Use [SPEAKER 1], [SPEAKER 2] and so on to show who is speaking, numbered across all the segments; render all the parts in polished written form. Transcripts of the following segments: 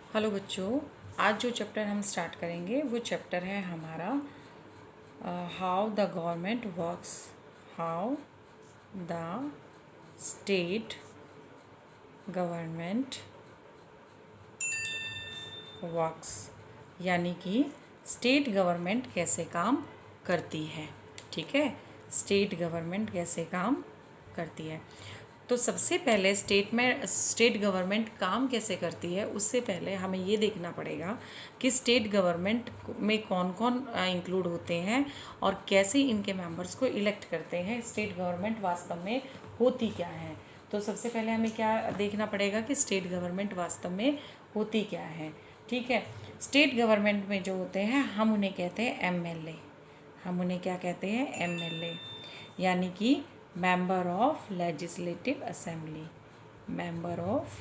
[SPEAKER 1] Hello बच्चों, आज जो चैप्टर हम स्टार्ट करेंगे वो चैप्टर है हमारा how the government works. How the state government works, यानी कि स्टेट गवर्नमेंट कैसे काम करती है। ठीक है, स्टेट गवर्नमेंट कैसे काम करती है। तो सबसे पहले स्टेट गवर्नमेंट काम कैसे करती है, उससे पहले हमें ये देखना पड़ेगा कि स्टेट गवर्नमेंट में कौन कौन इंक्लूड होते हैं और कैसे इनके मेंबर्स को इलेक्ट करते हैं। स्टेट गवर्नमेंट वास्तव में होती क्या है। तो सबसे पहले हमें क्या देखना पड़ेगा कि स्टेट गवर्नमेंट वास्तव में होती क्या है। ठीक है, स्टेट गवर्नमेंट में जो होते हैं हम उन्हें कहते हैं एमएलए। हम उन्हें क्या कहते हैं? एमएलए, यानी कि member of legislative assembly. Member of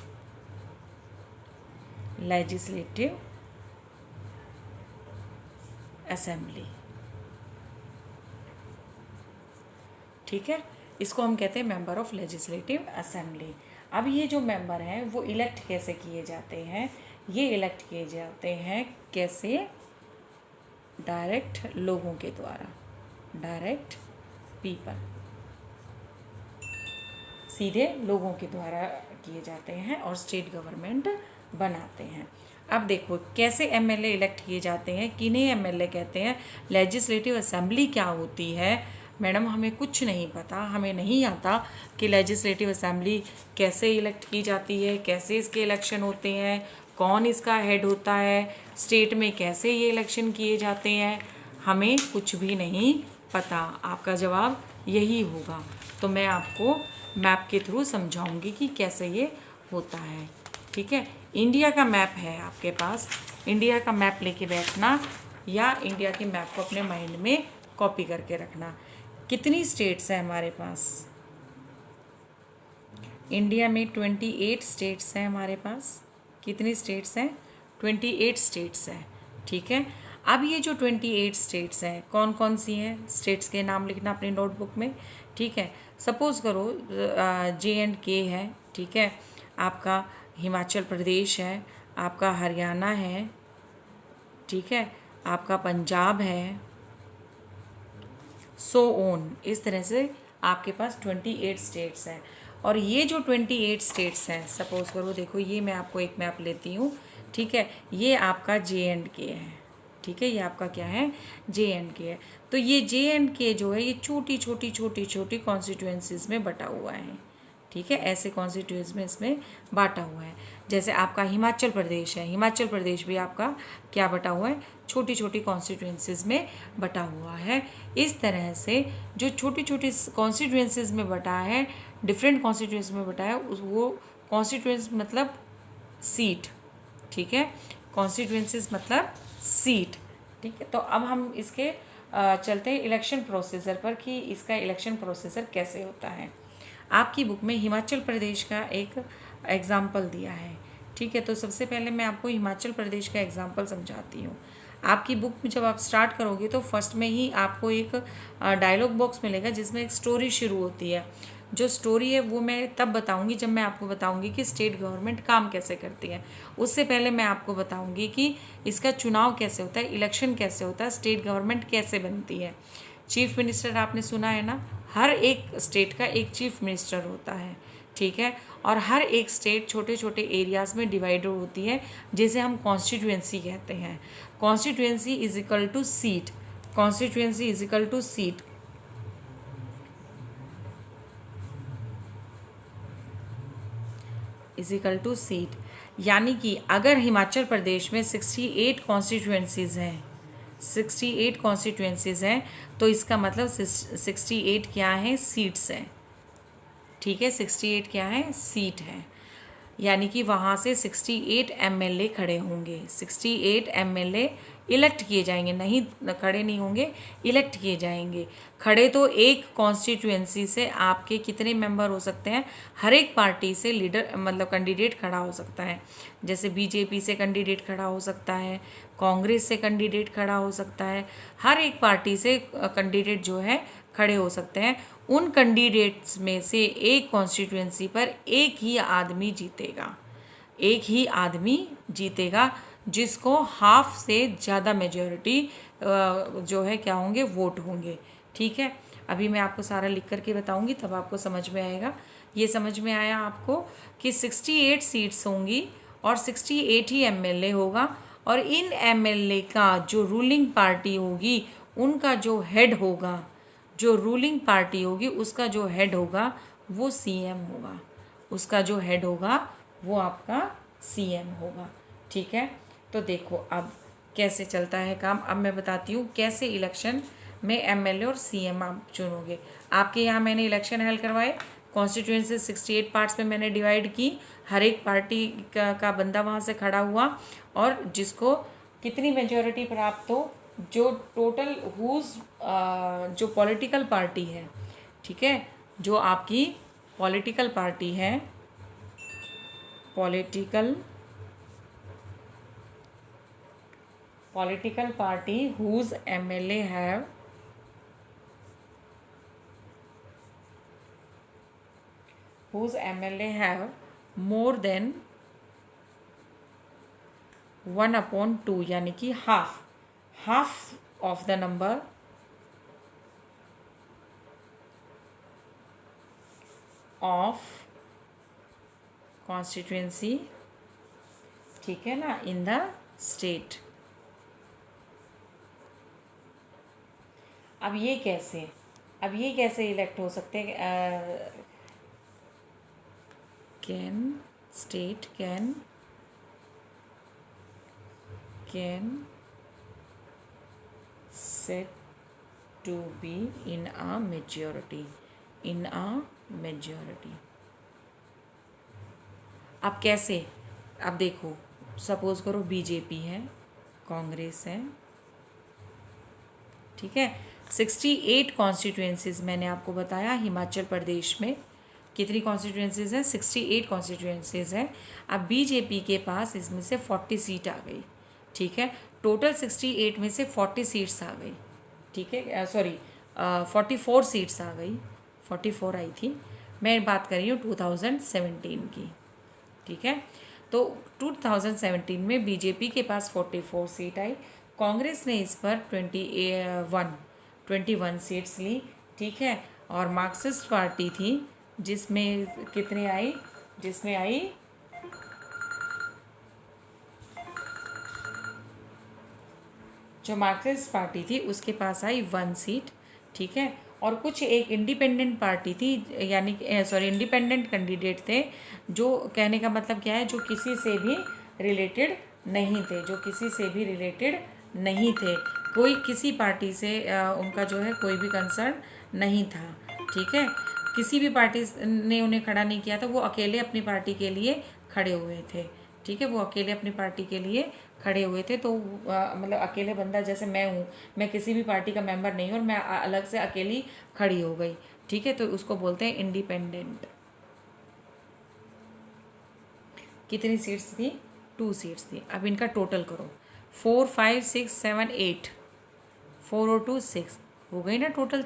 [SPEAKER 1] legislative assembly. ठीक है, इसको हम कहते हैं मेंबर ऑफ लेजिस्लेटिव असेंबली। अब ये जो मेंबर हैं वो इलेक्ट कैसे किए जाते हैं? ये इलेक्ट किए जाते हैं कैसे? डायरेक्ट लोगों के द्वारा, डायरेक्ट पीपल, सीधे लोगों के द्वारा किए जाते हैं और स्टेट गवर्नमेंट बनाते हैं। अब देखो कैसे एमएलए इलेक्ट किए जाते हैं, किन्हें एमएलए कहते हैं, लेजिस्लेटिव असेंबली क्या होती है। मैडम हमें कुछ नहीं पता, हमें नहीं आता कि लेजिस्लेटिव असेंबली कैसे इलेक्ट की जाती है, कैसे इसके इलेक्शन होते हैं, कौन इसका हेड होता है, स्टेट में कैसे ये इलेक्शन किए जाते हैं, हमें कुछ भी नहीं पता। आपका जवाब यही होगा। तो मैं आपको मैप के थ्रू समझाऊंगी कि कैसे ये होता है। ठीक है, इंडिया का मैप है आपके पास, इंडिया का मैप लेके बैठना या इंडिया के मैप को अपने माइंड में कॉपी करके रखना। कितनी स्टेट्स हैं हमारे पास? इंडिया में 28 स्टेट्स हैं हमारे पास। कितनी स्टेट्स हैं? 28 स्टेट्स हैं। ठीक है, अब ये जो 28 स्टेट्स हैं कौन कौन सी हैं? स्टेट्स के नाम लिखना अपनी नोटबुक में। ठीक है, सपोज़ करो J&K है। ठीक है, आपका हिमाचल प्रदेश है, आपका हरियाणा है, ठीक है, आपका पंजाब है, सो ऑन। इस तरह से आपके पास 28 स्टेट्स हैं। और ये जो 28 स्टेट्स हैं, सपोज़ करो, देखो ये मैं आपको एक मैप लेती हूँ। ठीक है, ये आपका J&K है। ठीक है, ये आपका क्या है? J&K है। तो ये J&K जो है ये छोटी छोटी छोटी छोटी कॉन्स्टिट्यूएंसीज में बटा हुआ है। ठीक है, ऐसे कॉन्स्टिट्यूएंसी में इसमें बांटा हुआ है। जैसे आपका हिमाचल प्रदेश है, हिमाचल प्रदेश भी आपका क्या बटा हुआ है? छोटी छोटी कॉन्स्टिट्यूएंसीज में बटा हुआ है। इस तरह से जो छोटी छोटी कॉन्स्टिट्यूएंसीज में बटा है, डिफरेंट कॉन्स्टिट्यूएंसी में बटा है, वो कॉन्स्टिट्यूएंसी मतलब सीट। ठीक है, कॉन्स्टिट्यूएंसीज मतलब सीट। ठीक है, तो अब हम इसके चलते हैं इलेक्शन प्रोसीजर पर कि इसका इलेक्शन प्रोसीजर कैसे होता है। आपकी बुक में हिमाचल प्रदेश का एक एग्जाम्पल दिया है। ठीक है, तो सबसे पहले मैं आपको हिमाचल प्रदेश का एग्जाम्पल समझाती हूँ। आपकी बुक में जब आप स्टार्ट करोगे तो फर्स्ट में ही आपको एक डायलॉग बॉक्स मिलेगा जिसमें एक स्टोरी शुरू होती है। जो स्टोरी है वो मैं तब बताऊंगी जब मैं आपको बताऊंगी कि स्टेट गवर्नमेंट काम कैसे करती है। उससे पहले मैं आपको बताऊंगी कि इसका चुनाव कैसे होता है, इलेक्शन कैसे होता है, स्टेट गवर्नमेंट कैसे बनती है। चीफ मिनिस्टर आपने सुना है ना, हर एक स्टेट का एक चीफ मिनिस्टर होता है। ठीक है, और हर एक स्टेट छोटे छोटे एरियाज़ में डिवाइड होती है जिसे हम कॉन्स्टिट्यूएंसी कहते हैं। Constituency is equal to seat. Constituency is equal to seat. Is equal to seat, यानी कि अगर हिमाचल प्रदेश में 68 कॉन्स्टिट्यूएंसीज हैं, 68 कॉन्स्टिट्यूएंसीज हैं, तो इसका मतलब 68 क्या है? सीट्स हैं। ठीक है, 68 क्या है? सीट है। यानी कि वहाँ से 68 एमएलए खड़े होंगे, 68 एमएलए इलेक्ट किए जाएंगे, नहीं खड़े नहीं होंगे, इलेक्ट किए जाएंगे। खड़े तो एक कॉन्स्टिट्यूएंसी से आपके कितने मेंबर हो सकते हैं? हर एक पार्टी से लीडर मतलब कैंडिडेट खड़ा हो सकता है। जैसे बीजेपी से कैंडिडेट खड़ा हो सकता है, कांग्रेस से कैंडिडेट खड़ा हो सकता है, हर एक पार्टी से कैंडिडेट जो है खड़े हो सकते हैं। उन कैंडिडेट्स में से एक कॉन्स्टिट्यूएंसी पर एक ही आदमी जीतेगा, एक ही आदमी जीतेगा जिसको हाफ से ज़्यादा मेजॉरिटी जो है क्या होंगे, वोट होंगे। ठीक है, अभी मैं आपको सारा लिख करके बताऊंगी तब आपको समझ में आएगा। ये समझ में आया आपको कि 68 सीट्स होंगी और 68 ही एमएलए होगा, और इन एमएलए का जो रूलिंग पार्टी होगी उनका जो हेड होगा, जो रूलिंग पार्टी होगी उसका जो हेड होगा वो सीएम होगा, उसका जो हेड होगा वो आपका सीएम होगा। ठीक है, तो देखो अब कैसे चलता है काम। अब मैं बताती हूँ कैसे इलेक्शन में एमएलए और सीएम आप चुनोगे। आपके यहाँ मैंने इलेक्शन हल करवाए, कॉन्स्टिट्यूएंसी 68 पार्ट्स में मैंने डिवाइड की, हर एक पार्टी का बंदा वहाँ से खड़ा हुआ, और जिसको कितनी मेजॉरिटी प्राप्त हो, जो टोटल जो पॉलिटिकल पार्टी है, ठीक है, जो आपकी पॉलिटिकल पार्टी है, political party whose MLA have more than 1/2, यानी कि half of the number of constituency, ठीक है ना, इन द स्टेट। अब ये कैसे इलेक्ट हो सकते हैं? State can set to be in a majority, अब कैसे? अब देखो, सपोज करो बीजेपी है, कांग्रेस है, ठीक है, 68 कॉन्स्टिट्यूएंसीज मैंने आपको बताया हिमाचल प्रदेश में कितनी कॉन्स्टिट्यूएंसीज हैं, 68 कॉन्स्टिट्यूएंसीज हैं। अब बीजेपी के पास इसमें से 40 सीट आ गई, ठीक है, टोटल 68 में से 40 सीट्स आ गई, ठीक है, सॉरी 44 सीट्स आ गई, 44 आई थी, मैं बात कर रही हूँ 2017 की, ठीक है। तो 2017 में बीजेपी के पास 44 सीट आई, कांग्रेस ने इस पर 21 सीट्स ली, ठीक है, और मार्क्सिस्ट पार्टी थी जिसमें कितने आई, जिसमें आई जो मार्क्सिस्ट पार्टी थी उसके पास आई 1 सीट, ठीक है, और कुछ एक इंडिपेंडेंट पार्टी थी, यानी सॉरी इंडिपेंडेंट कैंडिडेट थे, जो कहने का मतलब क्या है, जो किसी से भी रिलेटेड नहीं थे, कोई किसी पार्टी से उनका जो है कोई भी कंसर्न नहीं था, ठीक है, किसी भी पार्टी ने उन्हें खड़ा नहीं किया था, वो अकेले अपनी पार्टी के लिए खड़े हुए थे, ठीक है, वो अकेले अपनी पार्टी के लिए खड़े हुए थे। तो मतलब अकेले बंदा, जैसे मैं हूँ, मैं किसी भी पार्टी का मेंबर नहीं हूँ और मैं अलग से अकेली खड़ी हो गई, ठीक है, तो उसको बोलते हैं इंडिपेंडेंट। कितनी सीट्स थी? 2 सीट्स थी। अब इनका टोटल करो, 4 5 6 7 8, 4 और 2 6 हो गई ना, टोटल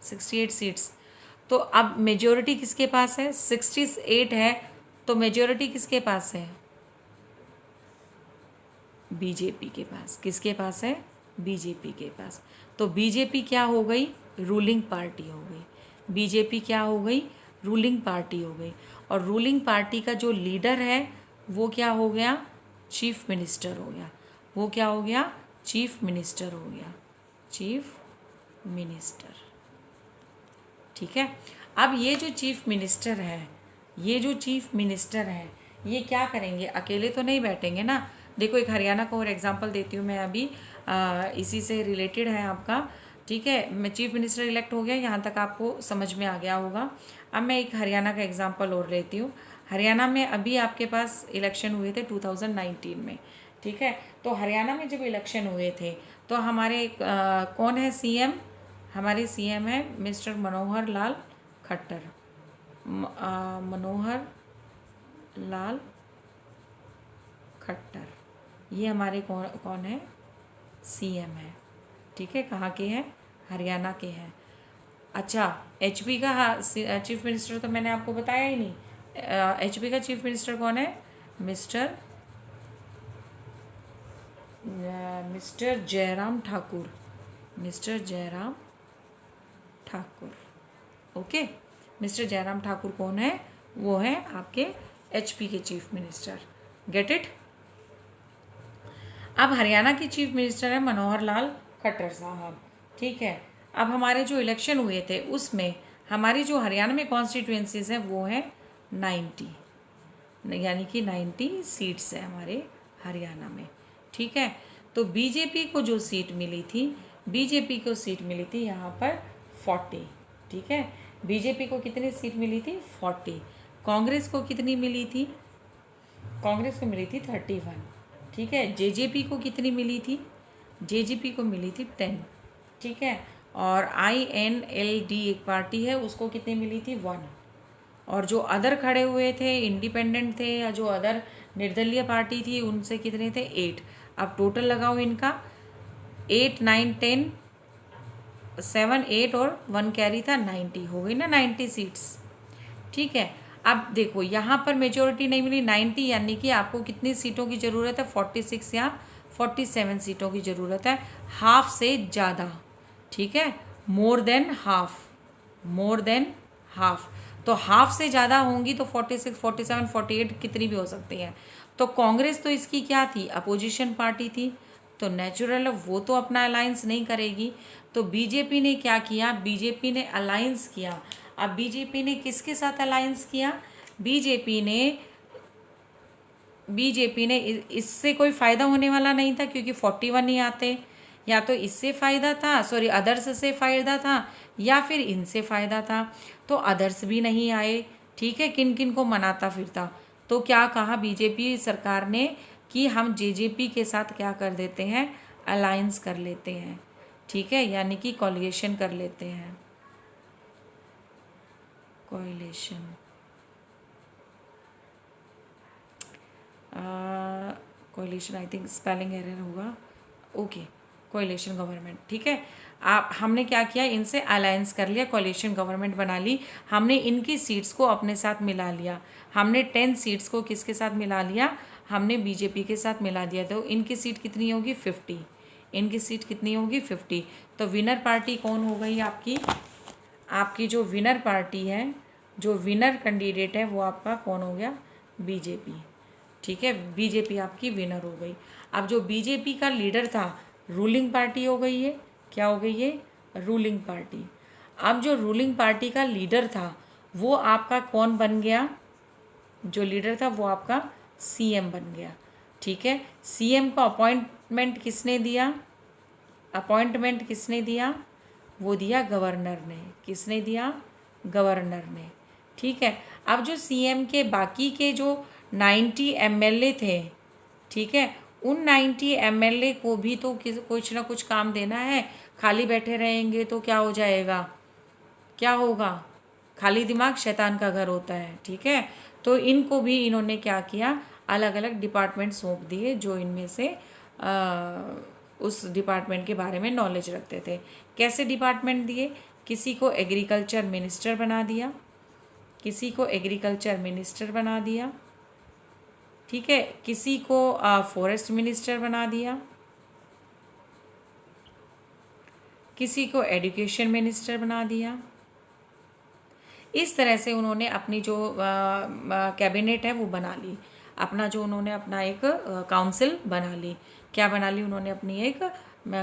[SPEAKER 1] 68 सीट्स। तो अब मेजॉरिटी किसके पास है? 68 है, तो मेजॉरिटी किसके पास है? बीजेपी के पास। किसके पास है? बीजेपी के पास। तो बीजेपी क्या हो गई? रूलिंग पार्टी हो गई। बीजेपी क्या हो गई? रूलिंग पार्टी हो गई। और रूलिंग पार्टी का जो लीडर है वो क्या हो गया? चीफ मिनिस्टर हो गया। वो क्या हो गया? चीफ मिनिस्टर हो गया। चीफ मिनिस्टर, ठीक है। अब ये जो चीफ मिनिस्टर है, ये क्या करेंगे? अकेले तो नहीं बैठेंगे ना। देखो, एक हरियाणा का और एग्जांपल देती हूँ मैं अभी, इसी से रिलेटेड है आपका, ठीक है। मैं चीफ मिनिस्टर इलेक्ट हो गया, यहाँ तक आपको समझ में आ गया होगा। अब मैं एक हरियाणा का एग्जांपल और लेती हूँ। हरियाणा में अभी आपके पास इलेक्शन हुए थे 2019 में, ठीक है। तो हरियाणा में जब इलेक्शन हुए थे तो हमारे कौन है सीएम? हमारे सीएम है मिस्टर मनोहर लाल खट्टर। मनोहर लाल खट्टर, ये हमारे कौन है? सीएम है, ठीक है। कहाँ के हैं? हरियाणा के हैं। अच्छा, एचपी का चीफ मिनिस्टर तो मैंने आपको बताया ही नहीं। एचपी का चीफ मिनिस्टर कौन है? Mister mister Jairam Thakur, mister Jairam Thakur. Okay, mister Jairam Thakur कौन है? वो है आपके HP के चीफ मिनिस्टर। Get it? अब हरियाणा की चीफ मिनिस्टर है मनोहर लाल खट्टर साहब। ठीक है, अब हमारे जो इलेक्शन हुए थे उसमें हमारी जो हरियाणा में कॉन्स्टिट्यूएंसीज हैं वो है 90, यानी कि 90 सीट्स है हमारे हरियाणा में। ठीक है, तो बीजेपी को जो सीट मिली थी, बीजेपी को सीट मिली थी यहाँ पर 40। ठीक है, बीजेपी को कितनी सीट मिली थी? 40। कांग्रेस को कितनी मिली थी? कांग्रेस को मिली थी 31। ठीक है, जेजेपी को कितनी मिली थी? जेजेपी को मिली थी 10। ठीक है, और INLD एक पार्टी है, उसको कितनी मिली थी? 1। और जो अदर खड़े हुए थे, इंडिपेंडेंट थे या जो अदर निर्दलीय पार्टी थी, उनसे कितने थे? 8। अब टोटल लगाओ इनका, 8 9 10, 7 8 और 1 कैरी था, 90 हो गई ना, 90 सीट्स। ठीक है, अब देखो यहाँ पर मेजोरिटी नहीं मिली 90, यानी कि आपको कितनी सीटों की ज़रूरत है? 46 या 47 सीटों की ज़रूरत है, हाफ से ज़्यादा। ठीक है, more than half, more than half. तो हाफ से ज़्यादा होंगी तो 46 47 48 कितनी भी हो सकती है। तो कांग्रेस तो इसकी क्या थी? अपोजिशन पार्टी थी, तो नेचुरल वो तो अपना अलायंस नहीं करेगी। तो बीजेपी ने क्या किया? बीजेपी ने अलायंस किया। अब बीजेपी ने किसके साथ अलायंस किया? बीजेपी ने इससे कोई फ़ायदा होने वाला नहीं था क्योंकि 41 ही आते, या तो इससे फ़ायदा था, सॉरी अदर्स से फ़ायदा था, या फिर इनसे फ़ायदा था। तो अदर्स भी नहीं आए। ठीक है, किन किन को मनाता फिरता। तो क्या कहा बीजेपी सरकार ने कि हम जेजेपी के साथ क्या कर देते हैं? अलायंस कर लेते हैं। ठीक है, यानी कि कोलिएशन कर लेते हैं, coalition. Collision, I think spelling error होगा। Okay, coalition government. ठीक है, आप हमने क्या किया? इनसे अलायंस कर लिया, कोलिशन गवर्नमेंट बना ली। हमने इनकी सीट्स को अपने साथ मिला लिया। हमने 10 सीट्स को किसके साथ मिला लिया? हमने बीजेपी के साथ मिला दिया। तो इनकी सीट कितनी होगी? 50। इनकी सीट कितनी होगी? 50। तो विनर पार्टी कौन हो गई आपकी? आपकी जो विनर पार्टी है, जो विनर कैंडिडेट है, वो आपका कौन हो गया? बीजेपी। ठीक है, बीजेपी आपकी विनर हो गई। अब जो बीजेपी का लीडर था, रूलिंग पार्टी हो गई है। क्या हो गई है? Ruling party. अब जो रूलिंग पार्टी का लीडर था वो आपका कौन बन गया? जो लीडर था वो आपका CM बन गया। ठीक है, CM को अपॉइंटमेंट किसने दिया? अपॉइंटमेंट किसने दिया? वो दिया गवर्नर ने। किसने दिया? गवर्नर ने। ठीक है, अब जो CM के बाकी के जो 90 MLA थे, ठीक है, उन 90 MLA को भी तो कुछ ना कुछ काम देना है। खाली बैठे रहेंगे तो क्या हो जाएगा? क्या होगा? खाली दिमाग शैतान का घर होता है। ठीक है, तो इनको भी इन्होंने क्या किया? अलग अलग डिपार्टमेंट सौंप दिए जो इनमें से उस डिपार्टमेंट के बारे में नॉलेज रखते थे। कैसे डिपार्टमेंट दिए? किसी को एग्रीकल्चर मिनिस्टर बना दिया, किसी को एग्रीकल्चर मिनिस्टर बना दिया। ठीक है, किसी को फॉरेस्ट मिनिस्टर बना दिया, किसी को एजुकेशन मिनिस्टर बना दिया। इस तरह से उन्होंने अपनी जो कैबिनेट है वो बना ली। अपना जो उन्होंने अपना एक काउंसिल बना ली। क्या बना ली? उन्होंने अपनी एक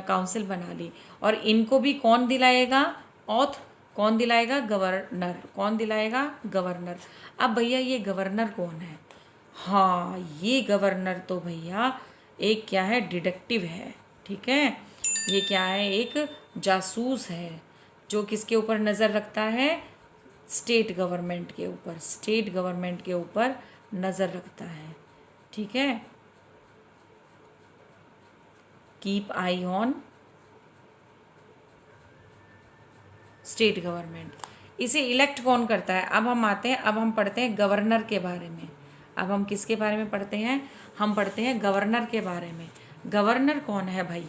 [SPEAKER 1] काउंसिल बना ली। और इनको भी कौन दिलाएगा? ऑथ। कौन दिलाएगा? गवर्नर। कौन दिलाएगा? गवर्नर। अब भैया ये गवर्नर कौन है? हाँ, ये गवर्नर तो भैया एक क्या है? डिटेक्टिव है। ठीक है, ये क्या है? एक जासूस है जो किसके ऊपर नज़र रखता है? स्टेट गवर्नमेंट के ऊपर। स्टेट गवर्नमेंट के ऊपर नज़र रखता है। ठीक है, keep I on state government. इसे इलेक्ट कौन करता है? अब हम आते हैं, अब हम पढ़ते हैं गवर्नर के बारे में। अब हम किसके बारे में पढ़ते हैं? हम पढ़ते हैं गवर्नर के बारे में। गवर्नर कौन है भाई?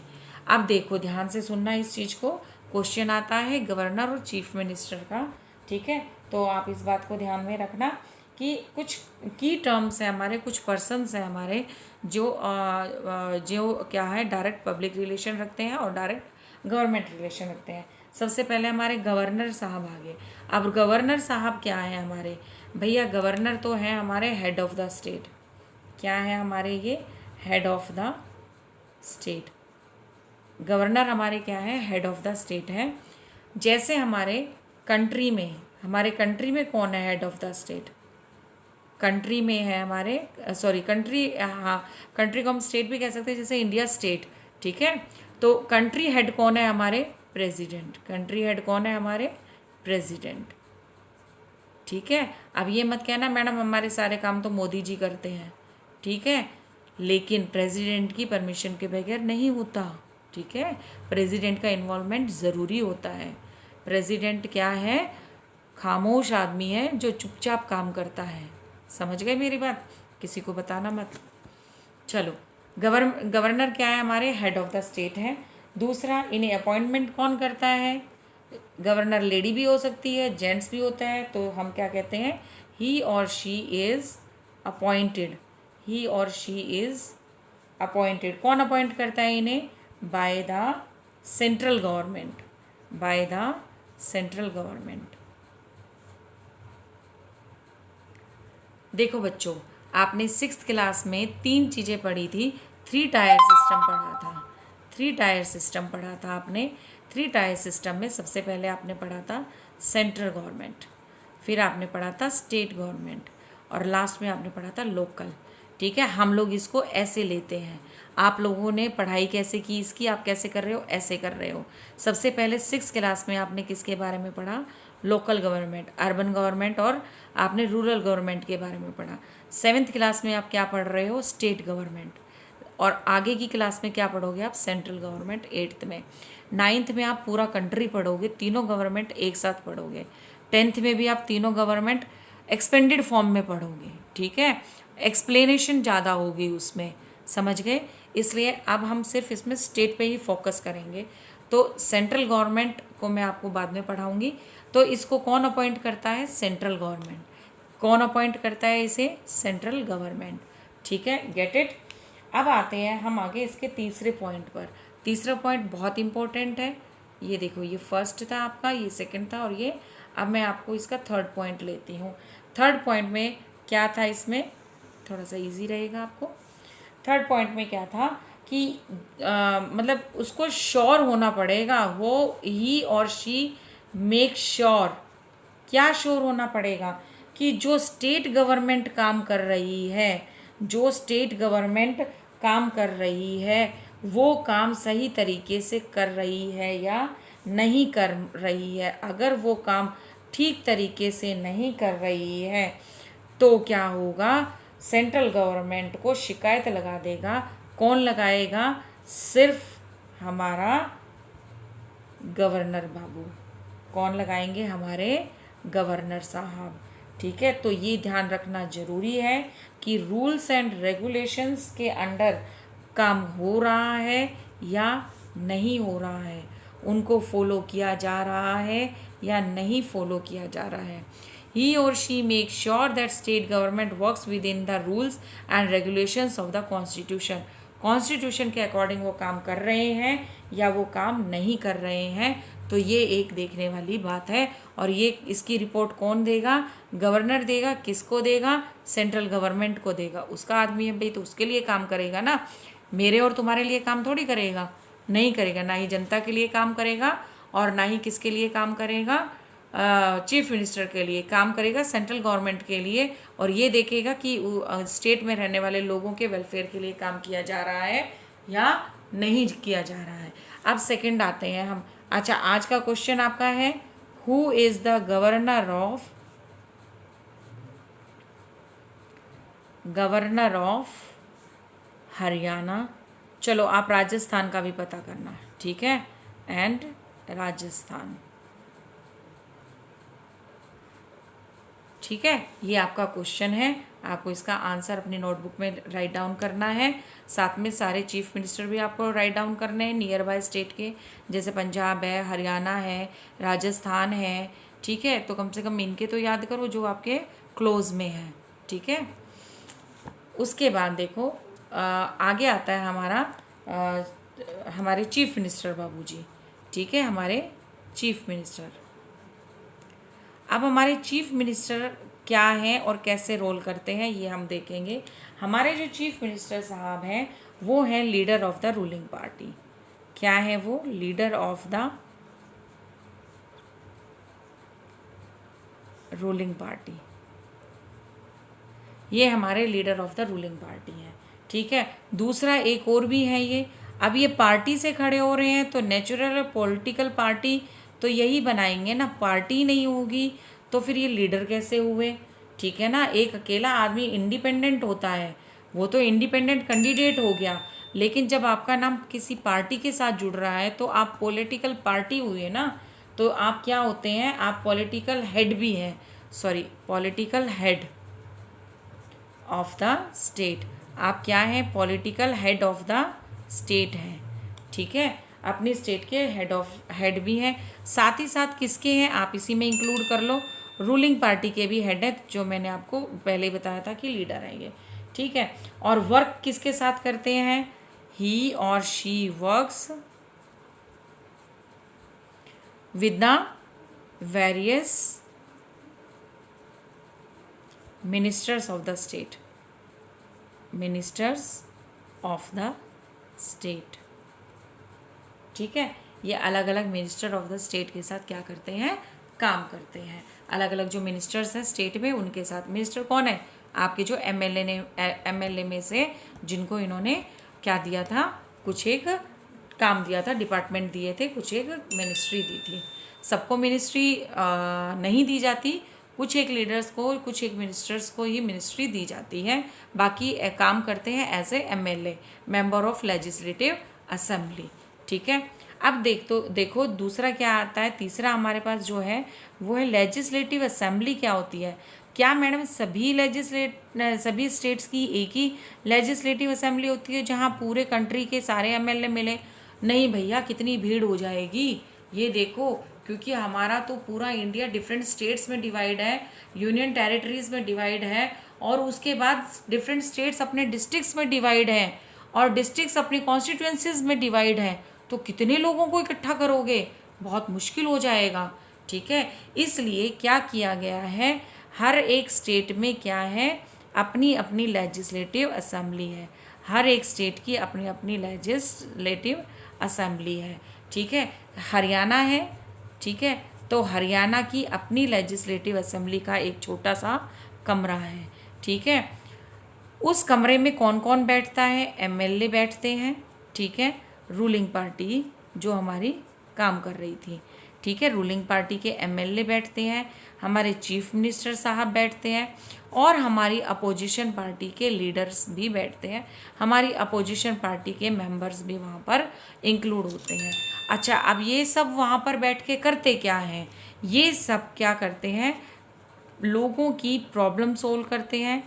[SPEAKER 1] अब देखो, ध्यान से सुनना इस चीज़ को। क्वेश्चन आता है गवर्नर और चीफ मिनिस्टर का। ठीक है, तो आप इस बात को ध्यान में रखना कि कि कुछ की टर्म्स हैं हमारे, कुछ पर्सन्स हैं हमारे जो क्या है डायरेक्ट पब्लिक रिलेशन रखते हैं और डायरेक्ट गवर्नमेंट रिलेशन रखते हैं। सबसे पहले हमारे गवर्नर साहब आगे। अब गवर्नर साहब क्या है हमारे भैया? गवर्नर तो हैं हमारे हेड ऑफ द स्टेट। क्या है हमारे ये? Head of the state. Governor हमारे क्या है? हेड ऑफ द स्टेट है। जैसे हमारे कंट्री में कौन है head of the state? Country में है हमारे, सॉरी कंट्री, हाँ कंट्री को हम स्टेट भी कह सकते हैं, जैसे इंडिया स्टेट, ठीक है। तो कंट्री हेड कौन है हमारे? प्रेसिडेंट। कंट्री हेड कौन है हमारे? प्रेसिडेंट, ठीक है। अब ये मत कहना मैडम हमारे सारे काम तो मोदी जी करते हैं, ठीक है, लेकिन प्रेसिडेंट की परमिशन के बगैर नहीं होता, ठीक है। प्रेसिडेंट का इन्वॉल्वमेंट ज़रूरी होता है। प्रेसिडेंट क्या है? खामोश आदमी है जो चुपचाप काम करता है। समझ गए मेरी बात? किसी को बताना मत। चलो, गवर्नर क्या है हमारे? हेड ऑफ द स्टेट है। दूसरा, इन्हें अपॉइंटमेंट कौन करता है? गवर्नर लेडी भी हो सकती है, जेंट्स भी होता है, तो हम क्या कहते हैं? ही और शी इज़ अपॉइंटेड। ही और शी इज़ अपॉइंटेड। कौन अपॉइंट करता है इन्हें? By the central government. By the central government. देखो बच्चों, आपने 6th क्लास में 3 चीज़ें पढ़ी थी। 3 टायर सिस्टम पढ़ा था। 3 टायर सिस्टम पढ़ा था आपने। 3 टायर सिस्टम में सबसे पहले आपने पढ़ा था सेंट्रल गवर्नमेंट, फिर आपने पढ़ा था स्टेट गवर्नमेंट, और लास्ट में आपने पढ़ा था लोकल, ठीक है। हम लोग इसको ऐसे लेते हैं। आप लोगों ने पढ़ाई कैसे की इसकी? आप कैसे कर रहे हो? ऐसे कर रहे हो। सबसे पहले 6th क्लास में आपने किसके बारे में पढ़ा? लोकल गवर्नमेंट, अर्बन गवर्नमेंट, और आपने रूरल गवर्नमेंट के बारे में पढ़ा। 7th क्लास में आप क्या पढ़ रहे हो? State government. और आगे की क्लास में क्या पढ़ोगे आप? सेंट्रल गवर्नमेंट 8th में। 9th में आप पूरा कंट्री पढ़ोगे, तीनों गवर्नमेंट एक साथ पढ़ोगे। 10th में भी आप तीनों गवर्नमेंट एक्सपेंडेड फॉर्म में पढ़ोगे, ठीक है। एक्सप्लेनेशन ज़्यादा होगी उसमें, समझ गए? इसलिए अब हम सिर्फ इसमें स्टेट पे ही फोकस करेंगे। तो सेंट्रल गवर्नमेंट को मैं आपको बाद में पढ़ाऊँगी। तो इसको कौन अपॉइंट करता है? Central government. कौन अपॉइंट करता है इसे? सेंट्रल गवर्नमेंट, ठीक है। Get it? अब आते हैं हम आगे इसके तीसरे पॉइंट पर। तीसरा पॉइंट बहुत इंपॉर्टेंट है। ये देखो, ये फर्स्ट था आपका, ये सेकंड था, और ये अब मैं आपको इसका थर्ड पॉइंट लेती हूँ। थर्ड पॉइंट में क्या था? इसमें थोड़ा सा इजी रहेगा आपको। थर्ड पॉइंट में क्या था कि मतलब उसको श्योर होना पड़ेगा, वो ही और शी मेक श्योर। क्या श्योर होना पड़ेगा? कि जो स्टेट गवर्नमेंट काम कर रही है, जो स्टेट गवर्नमेंट काम कर रही है, वो काम सही तरीके से कर रही है या नहीं कर रही है। अगर वो काम ठीक तरीके से नहीं कर रही है तो क्या होगा? सेंट्रल गवर्नमेंट को शिकायत लगा देगा। कौन लगाएगा? सिर्फ हमारा गवर्नर बाबू। कौन लगाएंगे? हमारे गवर्नर साहब, ठीक है। तो ये ध्यान रखना ज़रूरी है कि रूल्स एंड रेगुलेशंस के अंडर काम हो रहा है या नहीं हो रहा है, उनको फॉलो किया जा रहा है या नहीं फॉलो किया जा रहा है। He or she makes sure that state government works within the rules and regulations of the constitution. Constitution के अकॉर्डिंग वो काम कर रहे हैं या वो काम नहीं कर रहे हैं। तो ये एक देखने वाली बात है। और ये इसकी रिपोर्ट कौन देगा? गवर्नर देगा। किसको देगा? सेंट्रल गवर्नमेंट को देगा। उसका आदमी है भाई, तो उसके लिए काम करेगा ना। मेरे और तुम्हारे लिए काम थोड़ी करेगा, नहीं करेगा। ना ही जनता के लिए काम करेगा और ना ही किसके लिए काम करेगा? चीफ मिनिस्टर के लिए काम करेगा, सेंट्रल गवर्नमेंट के लिए। और ये देखेगा कि स्टेट में रहने वाले लोगों के वेलफेयर के लिए काम किया जा रहा है या नहीं किया जा रहा है। अब सेकंड आते हैं हम। अच्छा, आज का क्वेश्चन आपका है, who is the governor of Haryana. चलो, आप राजस्थान का भी पता करना, ठीक है। एंड राजस्थान, ठीक है। ये आपका क्वेश्चन है। आपको इसका आंसर अपनी नोटबुक में राइट डाउन करना है। साथ में सारे चीफ मिनिस्टर भी आपको राइट डाउन करने हैं नियर बाय स्टेट के, जैसे पंजाब है, हरियाणा है, राजस्थान है, ठीक है। तो कम से कम इनके तो याद करो जो आपके क्लोज में है, ठीक है। उसके बाद देखो आगे आता है हमारे चीफ मिनिस्टर बाबूजी, ठीक है, हमारे चीफ मिनिस्टर। अब हमारे चीफ मिनिस्टर क्या हैं और कैसे रोल करते हैं ये हम देखेंगे। हमारे जो चीफ मिनिस्टर साहब हैं वो हैं leader of the ruling party. क्या है वो? Leader of the ruling party. ये हमारे leader of the ruling party हैं, ठीक है। दूसरा एक और भी है ये, अब ये पार्टी से खड़े हो रहे हैं तो नेचुरल पॉलिटिकल पार्टी तो यही बनाएंगे ना, पार्टी नहीं होगी तो फिर ये लीडर कैसे हुए, ठीक है ना। एक अकेला आदमी इंडिपेंडेंट होता है, वो तो इंडिपेंडेंट कैंडिडेट हो गया, लेकिन जब आपका नाम किसी पार्टी के साथ जुड़ रहा है तो आप पॉलिटिकल पार्टी हुए ना, तो आप क्या होते हैं? आप पॉलिटिकल हेड भी हैं, sorry political head of the state. आप क्या हैं? Political head of the state हैं, ठीक है। अपनी स्टेट के हेड भी हैं। साथ ही साथ किसके हैं आप इसी में इंक्लूड कर लो, रूलिंग पार्टी के भी हेड है, जो मैंने आपको पहले बताया था कि लीडर है ये, ठीक है। और वर्क किसके साथ करते हैं? ही और she works with the various ministers of the state, ministers of the state, ठीक है। ये अलग अलग मिनिस्टर ऑफ द स्टेट के साथ क्या करते हैं? काम करते हैं। अलग अलग जो मिनिस्टर्स हैं स्टेट में उनके साथ। मिनिस्टर कौन है? आपके जो एमएलए में से जिनको इन्होंने क्या दिया था? कुछ एक काम दिया था, डिपार्टमेंट दिए थे, कुछ एक मिनिस्ट्री दी थी। सबको मिनिस्ट्री नहीं दी जाती, कुछ एक लीडर्स को, कुछ एक मिनिस्टर्स को ही मिनिस्ट्री दी जाती है। बाकी काम करते हैं as a MLA, member of legislative assembly, ठीक है। अब देखो दूसरा क्या आता है, तीसरा हमारे पास जो है वो है लेजिस्लेटिव असेंबली। क्या होती है? क्या मैडम सभी स्टेट्स की एक ही लेजिस्लेटिव असेंबली होती है जहाँ पूरे कंट्री के सारे एमएलए मिले? नहीं भैया, कितनी भीड़ हो जाएगी। ये देखो, क्योंकि हमारा तो पूरा इंडिया डिफरेंट स्टेट्स में डिवाइड है, यूनियन टेरिटरीज में डिवाइड है, और उसके बाद डिफरेंट स्टेट्स अपने डिस्ट्रिक्ट्स में डिवाइड हैं, और डिस्ट्रिक्ट्स अपनी कॉन्स्टिट्यूंसीज में डिवाइड हैं। तो कितने लोगों को इकट्ठा करोगे? बहुत मुश्किल हो जाएगा, ठीक है। इसलिए क्या किया गया है, हर एक स्टेट में क्या है? अपनी अपनी लेजिस्लेटिव असेंबली है। हर एक स्टेट की अपनी अपनी लेजिस्लेटिव असेंबली है, ठीक है। हरियाणा है, ठीक है, तो हरियाणा की अपनी लेजिस्लेटिव असेंबली का एक छोटा सा कमरा है, ठीक है। उस कमरे में कौन कौन बैठता है? एमएलए बैठते हैं, ठीक है। रूलिंग पार्टी जो हमारी काम कर रही थी, ठीक है, रूलिंग पार्टी के एमएलए बैठते हैं, हमारे चीफ मिनिस्टर साहब बैठते हैं, और हमारी अपोजिशन पार्टी के लीडर्स भी बैठते हैं, हमारी अपोजिशन पार्टी के मेंबर्स भी वहाँ पर इंक्लूड होते हैं। अच्छा, अब ये सब वहाँ पर बैठ के करते क्या हैं? ये सब क्या करते हैं? लोगों की प्रॉब्लम सोल्व करते हैं,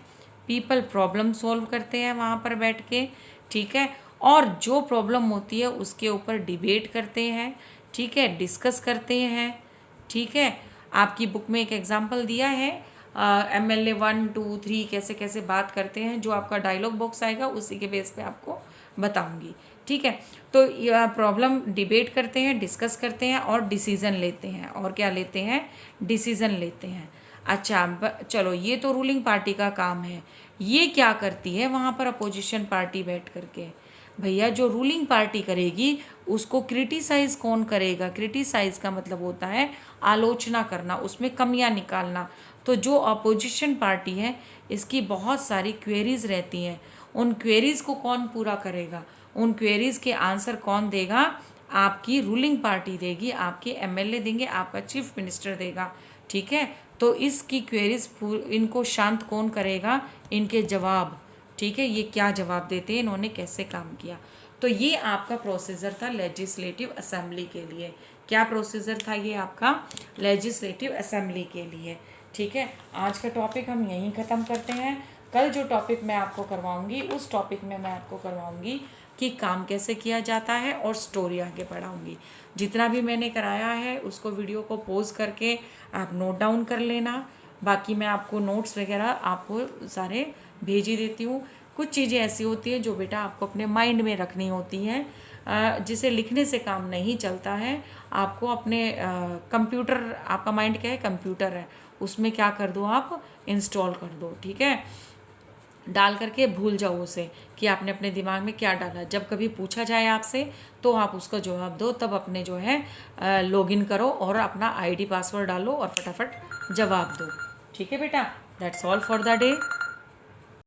[SPEAKER 1] पीपल प्रॉब्लम सोल्व करते हैं वहाँ पर बैठ के, ठीक है। और जो प्रॉब्लम होती है उसके ऊपर डिबेट करते हैं, ठीक है, डिस्कस करते हैं, ठीक है। आपकी बुक में एक एग्जांपल दिया है, एमएलए 1 2 3 कैसे कैसे बात करते हैं, जो आपका डायलॉग बॉक्स आएगा उसी के बेस पे आपको बताऊंगी, ठीक है। तो प्रॉब्लम डिबेट करते हैं, डिस्कस करते हैं और डिसीज़न लेते हैं। और क्या लेते हैं? डिसीज़न लेते हैं। अच्छा चलो, ये तो रूलिंग पार्टी का काम है। ये क्या करती है वहाँ पर अपोजिशन पार्टी बैठ करके? भैया, जो रूलिंग पार्टी करेगी उसको क्रिटिसाइज़ कौन करेगा? क्रिटिसाइज़ का मतलब होता है आलोचना करना, उसमें कमियां निकालना। तो जो अपोजिशन पार्टी है इसकी बहुत सारी क्वेरीज रहती हैं, उन क्वेरीज को कौन पूरा करेगा? उन क्वेरीज के आंसर कौन देगा? आपकी रूलिंग पार्टी देगी, आपके एमएलए देंगे, आपका चीफ मिनिस्टर देगा, ठीक है। तो इसकी क्वेरीज इनको शांत कौन करेगा? इनके जवाब, ठीक है, ये क्या जवाब देते हैं, इन्होंने कैसे काम किया। तो ये आपका प्रोसीजर था लेजिस्लेटिव असेंबली के लिए। क्या प्रोसीजर था ये आपका लेजिस्लेटिव असेंबली के लिए, ठीक है। आज का टॉपिक हम यहीं ख़त्म करते हैं। कल जो टॉपिक मैं आपको करवाऊंगी उस टॉपिक में मैं आपको करवाऊंगी कि काम कैसे किया जाता है, और स्टोरी आगे पढ़ाऊंगी। जितना भी मैंने कराया है उसको वीडियो को पॉज करके आप नोट डाउन कर लेना, बाकी मैं आपको नोट्स वगैरह आपको सारे भेज ही देती हूँ। कुछ चीज़ें ऐसी होती हैं जो बेटा आपको अपने माइंड में रखनी होती हैं, जिसे लिखने से काम नहीं चलता है। आपको अपने कंप्यूटर, आपका माइंड क्या है, कंप्यूटर है, उसमें क्या कर दो आप, इंस्टॉल कर दो, ठीक है। डाल करके भूल जाओ उसे कि आपने अपने दिमाग में क्या डाला। जब कभी पूछा जाए आपसे तो आप उसका जवाब दो, तब अपने जो है लॉगिन करो और अपना आईडी पासवर्ड डालो और फटाफट जवाब दो, ठीक है बेटा। That's all for the day.